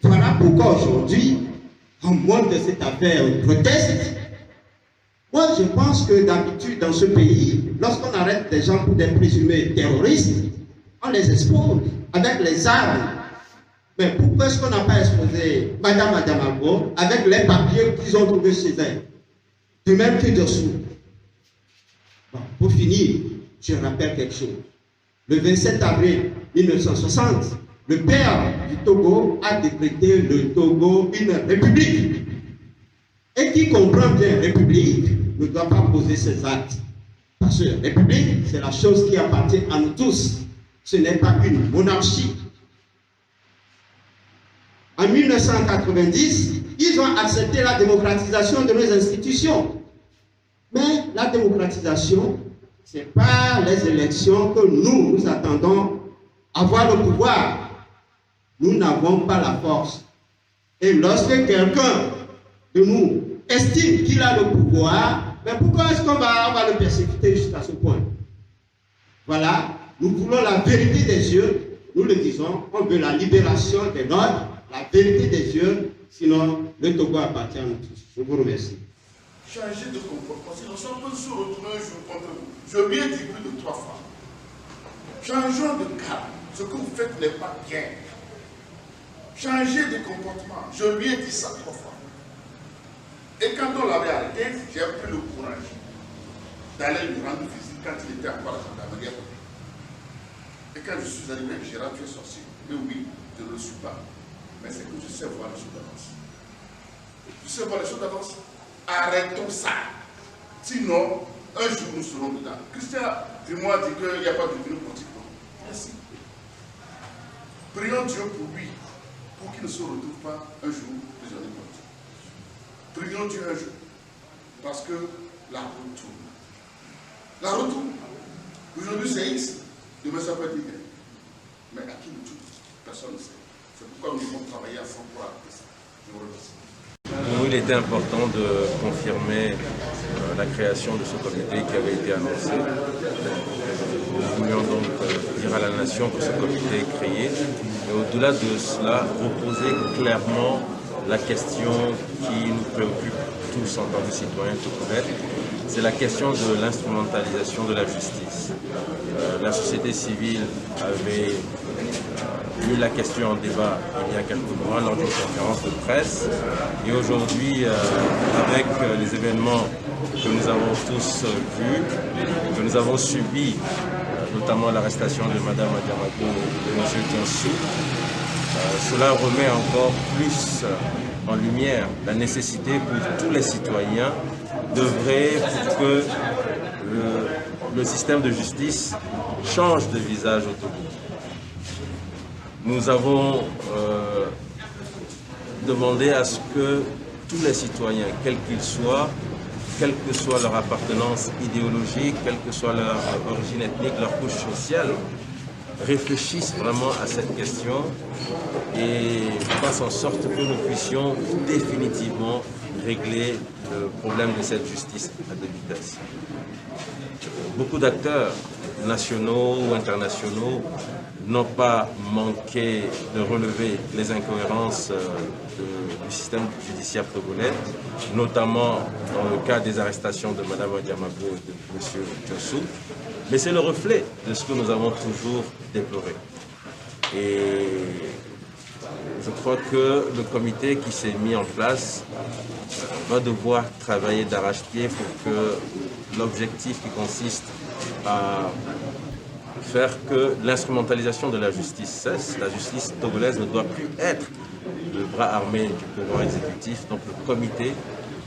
Voilà pourquoi aujourd'hui, en moins de cette affaire grotesque, moi je pense que d'habitude dans ce pays, lorsqu'on arrête des gens pour des présumés terroristes, on les expose avec les armes. Mais pourquoi est-ce qu'on n'a pas exposé Madame Adjamako avec les papiers qu'ils ont trouvés chez elle? De même que dessous. Bon, pour finir, je rappelle quelque chose. Le 27 avril 1960, le père du Togo a décrété le Togo une république. Et qui comprend bien république ne doit pas poser ses actes. Parce que république, c'est la chose qui appartient à nous tous. Ce n'est pas une monarchie. En 1990, ils ont accepté la démocratisation de nos institutions. Mais la démocratisation, ce n'est pas les élections que nous attendons avoir le pouvoir. Nous n'avons pas la force. Et lorsque quelqu'un de nous estime qu'il a le pouvoir, mais pourquoi est-ce qu'on va le persécuter jusqu'à ce point? Voilà, nous voulons la vérité des yeux, nous le disons, on veut la libération des nôtres, la vérité des yeux, sinon le Togo appartient à nous tous. Je vous remercie. Changer de comportement, sinon si on peut se retrouver un jour contre vous. Je lui ai dit plus de 3 fois. Changeons de cap. Ce que vous faites n'est pas bien. Changez de comportement. Je lui ai dit ça 3 fois. Et quand on l'avait arrêté, j'ai pris le courage d'aller lui rendre visite quand il était encore à la gendarmerie. Et quand je suis arrivé, j'ai rendu sorcier. Mais oui, je ne le suis pas. Mais c'est que je sais voir les choses d'avance. Je sais voir les choses d'avance. Arrêtons ça. Sinon, un jour nous serons dedans. Christian dis-moi dit qu'il n'y a pas de vino politique. Merci. Prions Dieu pour lui, pour qu'il ne se retrouve pas un jour prisonnier politique. Prions Dieu un jour, parce que la route tourne. La route tourne. Aujourd'hui c'est X, demain ça peut être Y. Mais à qui nous tourne? Personne ne sait. C'est pourquoi nous devons travailler à fond pour arrêter ça. Je vous remercie. Nous, il était important de confirmer la création de ce comité qui avait été annoncé. Nous voulions donc dire à la nation que ce comité est créé. Et au-delà de cela, reposer clairement la question qui nous préoccupe tous en tant que citoyens togolais. C'est la question de l'instrumentalisation de la justice. La société civile avait mis la question en débat il y a quelques mois lors d'une conférence de presse. Et aujourd'hui, avec les événements que nous avons tous vus, que nous avons subis, notamment l'arrestation de Mme Adjamako et de M. Diansou, cela remet encore plus en lumière la nécessité pour tous les citoyens d'œuvrer pour que le système de justice change de visage au Togo. Nous avons demandé à ce que tous les citoyens, quels qu'ils soient, quelle que soit leur appartenance idéologique, quelle que soit leur origine ethnique, leur couche sociale, réfléchissent vraiment à cette question et fassent en sorte que nous puissions définitivement régler le problème de cette justice à deux vitesses. Beaucoup d'acteurs nationaux ou internationaux n'ont pas manqué de relever les incohérences du système judiciaire togolais, notamment dans le cas des arrestations de Mme Adjamako et de M. Diansou, mais c'est le reflet de ce que nous avons toujours déploré. Et je crois que le comité qui s'est mis en place va devoir travailler d'arrache-pied pour que l'objectif qui consiste à faire que l'instrumentalisation de la justice cesse. La justice togolaise ne doit plus être le bras armé du pouvoir exécutif. Donc le comité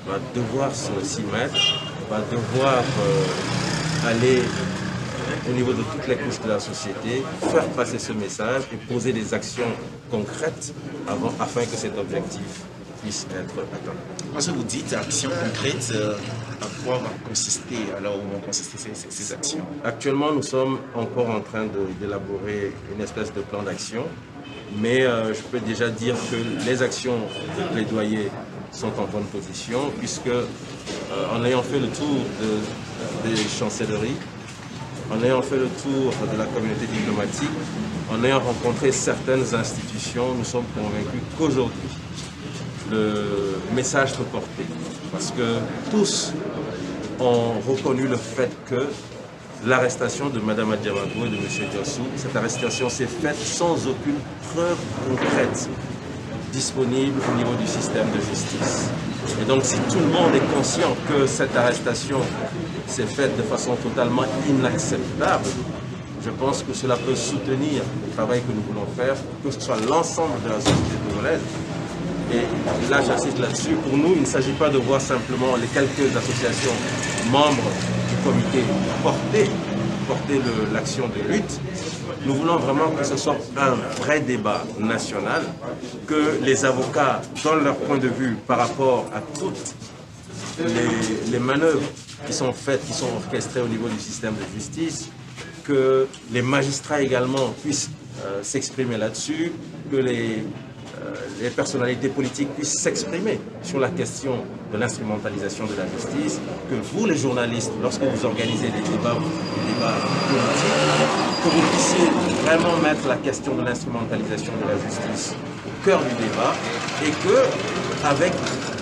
va devoir s'y mettre, va devoir aller au niveau de toutes les couches de la société, faire passer ce message et poser des actions concrètes afin que cet objectif puisse être atteint. Quand vous dites actions concrètes, à quoi va consister, alors où vont consister ces actions? Actuellement, nous sommes encore en train d'élaborer une espèce de plan d'action, mais je peux déjà dire que les actions de plaidoyer sont en bonne position, puisque en ayant fait le tour des chancelleries, en ayant fait le tour de la communauté diplomatique, en ayant rencontré certaines institutions, nous sommes convaincus qu'aujourd'hui, le message peut porter. Parce que tous ont reconnu le fait que l'arrestation de Mme Adjamagou et de M. Diossou, cette arrestation s'est faite sans aucune preuve concrète disponible au niveau du système de justice. Et donc si tout le monde est conscient que cette arrestation s'est faite de façon totalement inacceptable, je pense que cela peut soutenir le travail que nous voulons faire, que ce soit l'ensemble de la société congolaise. Et là, j'insiste là-dessus. Pour nous, il ne s'agit pas de voir simplement les quelques associations membres du comité porter l'action de lutte. Nous voulons vraiment que ce soit un vrai débat national, que les avocats donnent leur point de vue par rapport à toutes les manœuvres qui sont faites, qui sont orchestrées au niveau du système de justice, que les magistrats également puissent s'exprimer là-dessus, que les personnalités politiques puissent s'exprimer sur la question de l'instrumentalisation de la justice, que vous les journalistes, lorsque vous organisez des débats politiques, que vous puissiez vraiment mettre la question de l'instrumentalisation de la justice au cœur du débat et que, avec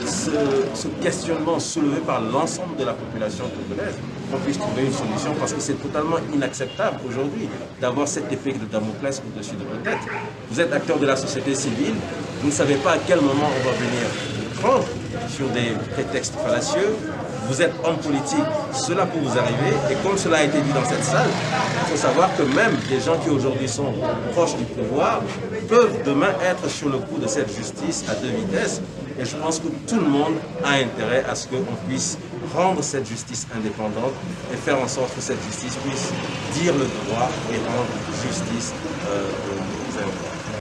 ce questionnement soulevé par l'ensemble de la population congolaise, on puisse trouver une solution parce que c'est totalement inacceptable aujourd'hui d'avoir cet effet de Damoclès au-dessus de vos têtes. Vous êtes acteur de la société civile, vous ne savez pas à quel moment on va venir vous prendre sur des prétextes fallacieux. Vous êtes homme politique, cela peut vous arriver, et comme cela a été dit dans cette salle, il faut savoir que même des gens qui aujourd'hui sont proches du pouvoir peuvent demain être sur le coup de cette justice à deux vitesses. Et je pense que tout le monde a intérêt à ce qu'on puisse rendre cette justice indépendante et faire en sorte que cette justice puisse dire le droit et rendre justice aux Indiens.